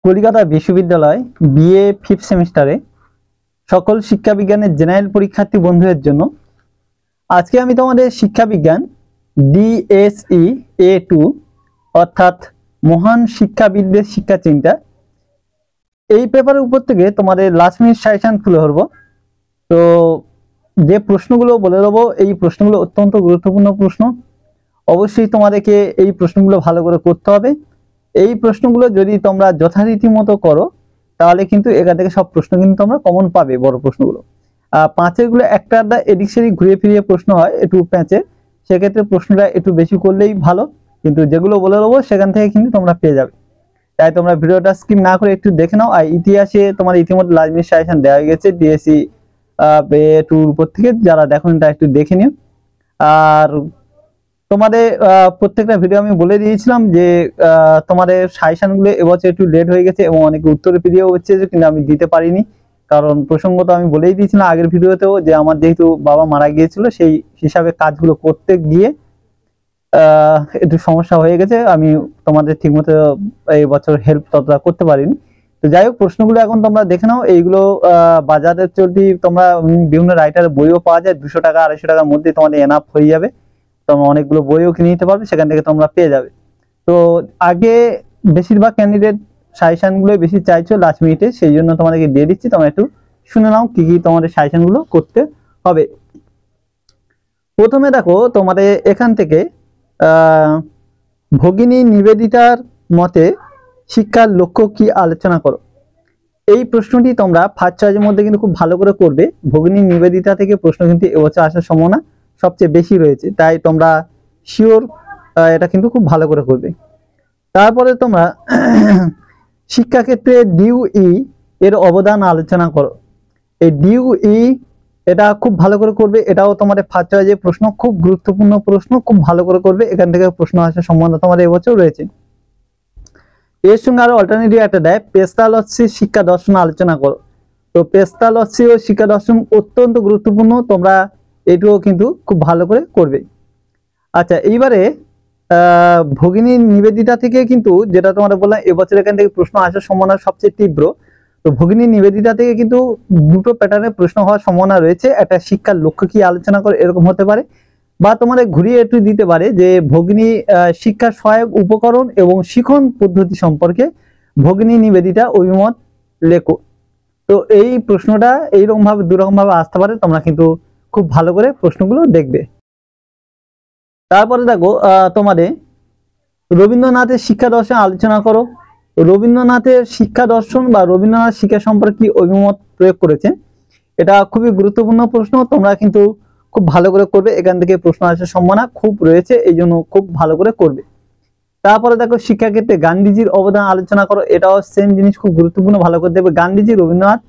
কলকাতা বিশ্ববিদ্যালয় BA fifth সেমিস্টারে সকল শিক্ষা বিজ্ঞানের জেনারেল পরীক্ষার্থী বন্ধুদের জন্য আজকে আমি তোমাদের শিক্ষা বিজ্ঞান ডিএসই A2 অর্থাৎ মহান শিক্ষাবিদদের শিক্ষা চিন্তা এই পেপারের উপর থেকে তোমাদের লাস্ট মিনিট সাজেশন তুলে ধরবো। তো যে প্রশ্নগুলো বলে দেবো এই প্রশ্নগুলো অত্যন্ত গুরুত্বপূর্ণ প্রশ্ন। অবশ্যই তোমাদেরকে এই প্রশ্নগুলো ভালো করে করতে হবে। এই প্রশ্নগুলো যদি তোমরা যথারীতি মতো করো তাহলে কিন্তু এখান থেকে সব প্রশ্ন কিন্তু তোমরা কমন পাবে। বড় প্রশ্নগুলো পাঁচের গুলো একটা আধা এদিক সেদিক ঘুরিয়ে ফিরিয়ে প্রশ্ন হয় একটু প্যাঁচে, সেক্ষেত্রে প্রশ্নটা একটু বেশি করলেই ভালো, কিন্তু যেগুলো বলে দেবো সেখান থেকে কিন্তু তোমরা পেয়ে যাবে। তাই তোমরা ভিডিওটা স্কিপ না করে একটু দেখে নাও। আর ইতিহাসে তোমার ইতিমধ্যে লাস্ট মিনিট সাজেশন দেওয়া হয়ে গেছে ডিএসসি A2 উপর থেকে, যারা দেখোনি তা একটু দেখে নিও। আর তোমাদের প্রত্যেকটা ভিডিও আমি বলে দিয়েছিলাম যে তোমাদের সাজেশনগুলো এবছর একটু লেট হয়ে গেছে এবং অনেকে উত্তর ভিডিও হচ্ছে কিন্তু আমি দিতে পারিনি, কারণ প্রসঙ্গত আমি বলেই দিয়েছিলাম আগের ভিডিওতেও যে আমার যেহেতু বাবা মারা গিয়েছিল সেই হিসাবে কাজগুলো করতে গিয়ে একটু সমস্যা হয়ে গেছে, আমি তোমাদের ঠিকমতো এই বছর হেল্প ততটা করতে পারিনি। তো যাই হোক, প্রশ্নগুলো এখন তোমরা দেখে নাও। এইগুলো বাজারে চলতি তোমরা বিভিন্ন রাইটারের বইও পাওয়া যায়, 200 টাকা 250 টাকার মধ্যে তোমাদের এনাফ হয়ে যাবে। তোমরা অনেকগুলো বইও কিনে নিতে পারবে, সেখান থেকে তোমরা পেয়ে যাবে। তো আগে বেশিরভাগ ক্যান্ডিডেট সাজেশনগুলো বেশি চাইছো লাস্ট মিনিটে, সেই জন্য তোমাদেরকে দিয়ে দিচ্ছি। তোমরা একটু শুনে নাও কি কি তোমাদের সাজেশনগুলো করতে হবে। প্রথমে দেখো তোমাদের এখান থেকে ভগিনী নিবেদিতার মতে শিক্ষার লক্ষ্য কি আলোচনা করো। এই প্রশ্নটি তোমরা ফার্স্ট চয়েসের মধ্যে কিন্তু খুব ভালো করে করবে। ভগিনী নিবেদিতা থেকে প্রশ্ন কিন্তু এবছর আসার সম্ভাবনা সবচেয়ে বেশি রয়েছে, তাই তোমরা শিওর এটা কিন্তু খুব ভালো করে করবে। তারপরে তোমরা শিক্ষাক্ষেত্রে ডিউই এর অবদান আলোচনা করো। এই ডিউই এটা খুব ভালো করে করবে, এটাও তোমাদের ফার্স্ট চয়েসের প্রশ্ন, খুব গুরুত্বপূর্ণ প্রশ্ন, খুব ভালো করে করবে। এখান থেকে প্রশ্ন আসার সম্ভাবনা তোমাদের এবছর রয়েছে। এর সঙ্গে আরো অল্টারনেটিভ একটা দেয়, পেস্তালস্যি শিক্ষা দর্শন আলোচনা করো। তো পেস্তালস্যি ও শিক্ষা দর্শন অত্যন্ত গুরুত্বপূর্ণ, তোমরা এটাও কিন্তু খুব ভালো করে করবে। আচ্ছা, এইবারে ভগিনী নিবেদিতা থেকে কিন্তু যেটা তোমাদের বললাম এবছর এখান থেকে প্রশ্ন আসার সম্ভাবনা সবচেয়ে তীব্র। তো ভগিনী নিবেদিতা থেকে কিন্তু দুটো প্যাটার্নে প্রশ্ন হওয়ার সম্ভাবনা রয়েছে। একটা শিক্ষার লক্ষ্য কি আলোচনা করে এরকম হতে পারে, বা তোমাদের ঘুরিয়ে একটু দিতে পারে যে ভগিনী শিক্ষা সহায়ক উপকরণ এবং শিখন পদ্ধতি সম্পর্কে ভগিনী নিবেদিতা অভিমত লেখো। তো এই প্রশ্নটা এইরকম ভাবে দুরকম ভাবে আসতে পারে, তোমরা কিন্তু খুব ভালো করে প্রশ্নগুলো দেখবে। তারপরে দেখো তোমাদের রবীন্দ্রনাথের শিক্ষা দর্শন আলোচনা করো। রবীন্দ্রনাথের শিক্ষা দর্শন বা রবীন্দ্রনাথ শিক্ষা সম্পর্কে কি অভিমত প্রয়োগ করেছেন, এটা খুবই গুরুত্বপূর্ণ প্রশ্ন, তোমরা কিন্তু খুব ভালো করে করবে। এখান থেকে প্রশ্ন আসার সম্ভাবনা খুব রয়েছে, এই জন্য খুব ভালো করে করবে। তারপরে দেখো শিক্ষাক্ষেত্রে গান্ধীজির অবদান আলোচনা করো। এটাও সেম জিনিস, খুব গুরুত্বপূর্ণ, ভালো করে দেখবে। গান্ধীজি রবীন্দ্রনাথ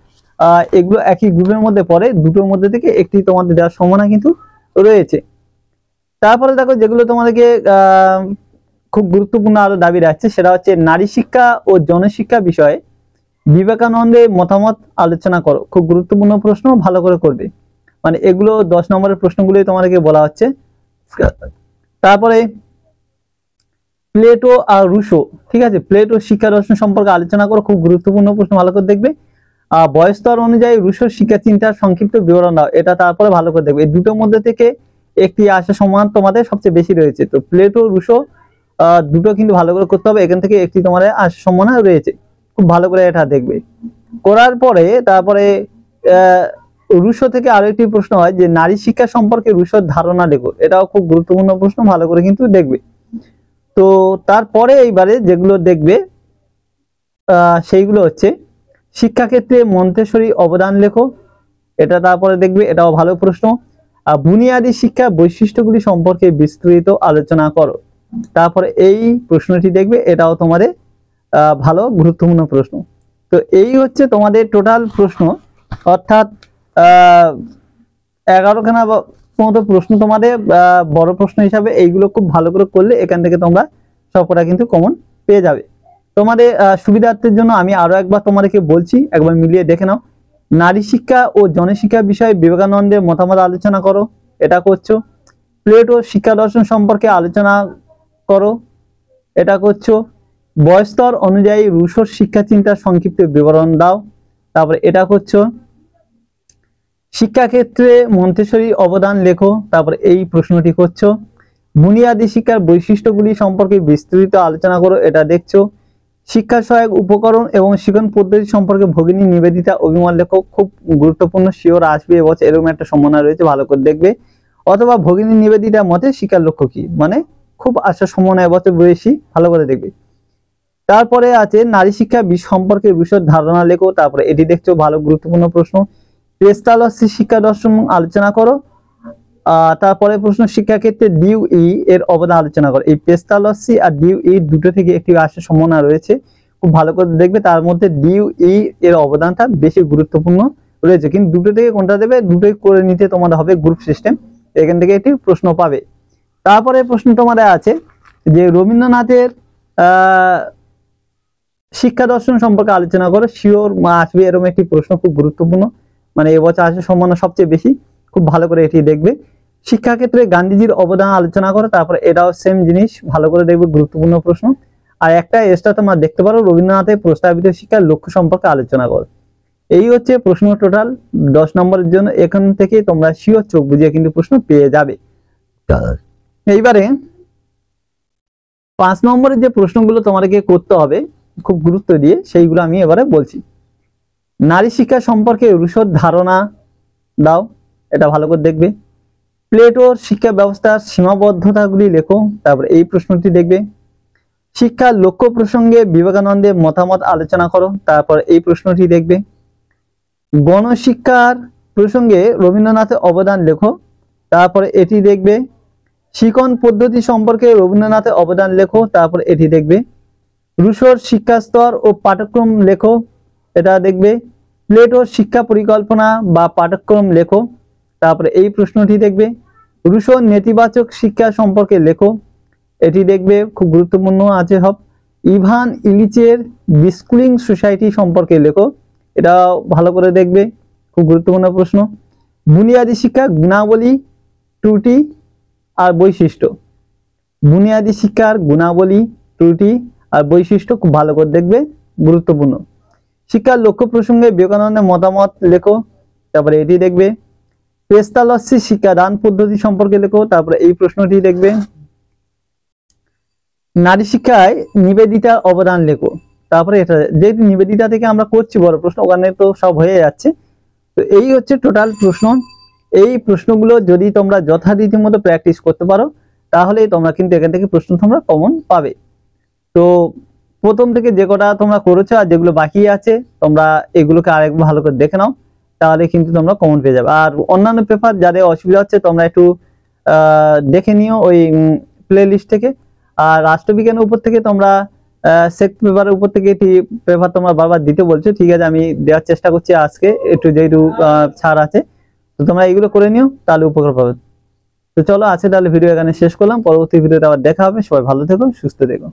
এগুলো একই গ্রুপের মধ্যে পড়ে, দুটোর মধ্যে থেকে একটি তোমাদের দেওয়ার সম্ভাবনা কিন্তু রয়েছে। তারপরে দেখো যেগুলো তোমাদেরকে খুব গুরুত্বপূর্ণ আরো দাবি রাখছে, সেটা হচ্ছে নারী শিক্ষা ও জনশিক্ষা বিষয়ে বিবেকানন্দের মতামত আলোচনা করো। খুব গুরুত্বপূর্ণ প্রশ্ন, ভালো করে করবে। মানে এগুলো 10 নম্বরের প্রশ্নগুলোই তোমাদেরকে বলা হচ্ছে। তারপরে প্লেটো আর রুশো, ঠিক আছে, প্লেটো শিক্ষা দর্শন সম্পর্কে আলোচনা করো। খুব গুরুত্বপূর্ণ প্রশ্ন, ভালো করে দেখবে। বয়স স্তর অনুযায়ী রুশোর শিক্ষা চিন্তার সংক্ষিপ্ত বিবরণ দাও। এটা তারপরে ভালো করে দেখবে। এই দুটোর মধ্যে থেকে একটি আসার সম্ভাবনা তোমাদের সবচেয়ে বেশি রয়েছে। তো প্লেটো রুশো দুটো কিন্তু ভালো করে করতে হবে, এখান থেকে একটি তোমাদের আসার সম্ভাবনা রয়েছে, খুব ভালো করে এটা দেখবে। করার পরে তারপরে রুশো থেকে আরো একটি প্রশ্ন হয় যে নারী শিক্ষা সম্পর্কে রুশোর ধারণা লেখো। এটাও খুব গুরুত্বপূর্ণ প্রশ্ন, ভালো করে কিন্তু দেখবে। তো তারপরে এইবারে যেগুলো দেখবে সেইগুলো হচ্ছে শিক্ষাক্ষেত্রে মন্তেশ্বরী অবদান লেখো। এটা তারপরে দেখবে, এটাও ভালো প্রশ্ন। বুনিয়াদী শিক্ষা বৈশিষ্ট্যগুলি সম্পর্কে বিস্তৃত আলোচনা করো। তারপরে এই প্রশ্নটি দেখবে, এটাও তোমাদের ভালো গুরুত্বপূর্ণ প্রশ্ন। তো এই হচ্ছে তোমাদের টোটাল প্রশ্ন, অর্থাৎ 11খানা মতো প্রশ্ন তোমাদের বড় প্রশ্ন হিসাবে। এইগুলো খুব ভালো করে করলে এখান থেকে তোমরা সবকটা কিন্তু কমন পেয়ে যাবে। তোমাদের সুবিধার্থের জন্য আমি আরো একবার তোমাদেরকে বলছি, একবার মিলিয়ে দেখে নাও। নারী শিক্ষা ও জনশিক্ষা বিষয়ে বিবেকানন্দের মতামত আলোচনা করো, এটা করছো। প্লেটো শিক্ষা দর্শন সম্পর্কে আলোচনা করো, এটা করছো। বয়স্তর অনুযায়ী রুশোর শিক্ষা চিন্তার সংক্ষিপ্ত বিবরণ দাও। তারপরে এটা করছো শিক্ষাক্ষেত্রে মন্তেশ্বরীর অবদান লেখো। তারপরে এই প্রশ্নটি করছো বুনিয়াদী শিক্ষার বৈশিষ্ট্যগুলি সম্পর্কে বিস্তৃত আলোচনা করো, এটা দেখছো। শিক্ষা সহায়ক উপকরণ এবং শিক্ষণ পদ্ধতি সম্পর্কে ভগিনী নিবেদিতা অভিমত লেখো। খুব গুরুত্বপূর্ণ, শিওর আসবে এবছর, এরকম একটা সম্ভাবনা রয়েছে, ভালো করে দেখবে। অথবা ভগিনী নিবেদিতার মতে শিক্ষার লক্ষ্য কি, মানে খুব আসার সম্ভাবনা এবছর বেশি, ভালো করে দেখবে। তারপরে আছে নারী শিক্ষা সম্পর্কে বিশদ ধারণা লেখো। তারপরে এটি দেখছো, ভালো গুরুত্বপূর্ণ প্রশ্ন। পেস্টালসি শিক্ষা দর্শন আলোচনা করো। তারপরে প্রশ্ন শিক্ষাক্ষেত্রে ডিউই এর অবদান আলোচনা করো। এই পেস্টালসি আর ডিউই দুটো থেকে একটি আসার সম্ভাবনা রয়েছে, খুব ভালো করে দেখবে। তার মধ্যে ডিউই এর অবদানটা বেশি গুরুত্বপূর্ণ রয়েছে, কিন্তু দুটো থেকে কোনটা দেবে, দুটোই করে নিতে তোমাদের হবে গ্রুপ সিস্টেম, এখান থেকে একটি প্রশ্ন পাবে। তারপরে প্রশ্ন তোমাদের আছে যে রবীন্দ্রনাথের শিক্ষা দর্শন সম্পর্কে আলোচনা করো, শিওর আসবে এরকম একটি প্রশ্ন, খুব গুরুত্বপূর্ণ, মানে এবছর আসার সম্ভাবনা সবচেয়ে বেশি, খুব ভালো করে এটি দেখবে। শিক্ষাক্ষেত্রে গান্ধীজির অবদান আলোচনা করো। তারপরে এটাও সেম জিনিস, ভালো করে দেখবে, গুরুত্বপূর্ণ প্রশ্ন। আর একটা এক্সট্রা তোমরা দেখতে পারো রবীন্দ্রনাথের প্রস্তাবিত শিক্ষার লক্ষ্য সম্পর্কে আলোচনা করো। এই হচ্ছে প্রশ্ন টোটাল 10 নম্বরের জন্য। এখান থেকে তোমরা শিওর চোখ বুঝিয়ে কিন্তু প্রশ্ন পেয়ে যাবে। এইবারে 5 নম্বরের যে প্রশ্নগুলো তোমাদেরকে করতে হবে খুব গুরুত্ব দিয়ে, সেইগুলো আমি এবারে বলছি। নারী শিক্ষা সম্পর্কে রুশোর ধারণা দাও, এটা ভালো করে দেখবে। প্লেটোর শিক্ষা ব্যবস্থার সীমাবদ্ধতাগুলি লেখো। তারপর এই প্রশ্নটি দেখবে। শিক্ষার লক্ষ্য প্রসঙ্গে বিবেকানন্দের মতামত আলোচনা করো। তারপর এই প্রশ্নটি দেখবে। গণশিক্ষার প্রসঙ্গে রবীন্দ্রনাথের অবদান লেখো। তারপরে এটি দেখবে। শিক্ষণ পদ্ধতি সম্পর্কে রবীন্দ্রনাথের অবদান লেখো। তারপর এটি দেখবে। রুশোর শিক্ষা স্তর ও পাঠ্যক্রম লেখো, এটা দেখবে। প্লেটোর শিক্ষা পরিকল্পনা বা পাঠ্যক্রম লেখো। তারপরে এই প্রশ্নটি দেখবে। রুশোর নেতিবাচক শিক্ষা সম্পর্কে লেখো, এটি দেখবে, খুব গুরুত্বপূর্ণ আছে সব। ইভান ইলিচের বিস্কুলিং সোসাইটি সম্পর্কে লেখো, এটা ভালো করে দেখবে, খুব গুরুত্বপূর্ণ প্রশ্ন। বুনিয়াদী শিক্ষা গুণাবলী, ত্রুটি আর বৈশিষ্ট্য। বুনিয়াদী শিক্ষার গুণাবলী, ত্রুটি আর বৈশিষ্ট্য, খুব ভালো করে দেখবে, গুরুত্বপূর্ণ। শিক্ষার লক্ষ্য প্রসঙ্গে বিবেকানন্দের মতামত লেখো। তারপরে এটি দেখবে। পেস্তালসি শিক্ষাদান পদ্ধতি সম্পর্কে লেখো। তারপরে এই প্রশ্নটি দেখবে। নারী শিক্ষায় নিবেদিতার অবদান লেখো। তারপরে এটা যেহেতু নিবেদিতা থেকে আমরা করছি বড় প্রশ্ন, ওখানে তো সব হয়ে যাচ্ছে। তো এই হচ্ছে টোটাল প্রশ্ন। এই প্রশ্নগুলো যদি তোমরা যথারীতি মতো প্র্যাকটিস করতে পারো, তাহলে তোমরা কিন্তু এখান থেকে প্রশ্ন তোমরা কমন পাবে। তো প্রথম থেকে যে কটা তোমরা করেছো আর যেগুলো বাকি আছে, তোমরা এগুলোকে আরেকবার ভালো করে দেখে নাও, তাহলে কিন্তু তোমরা কমন পেয়ে যাবে। আর অন্যান্য পেপার যাদের অসুবিধা হচ্ছে তোমরা একটু দেখে নিও ওই প্লে লিস্ট থেকে। আর রাষ্ট্রবিজ্ঞানের উপর থেকে তোমরা সেট পেপারের উপর থেকে একটি পেপার তোমরা বারবার দিতে বলছো, ঠিক আছে, আমি দেওয়ার চেষ্টা করছি আজকে একটু, যেহেতু ছাড় আছে। তো তোমরা এইগুলো করে নিও, তাহলে উপকার পাবে। তো চলো, আছে তাহলে ভিডিও এখানে শেষ করলাম। পরবর্তী ভিডিওতে আবার দেখা হবে। সবাই ভালো থেকো, সুস্থ থেকো।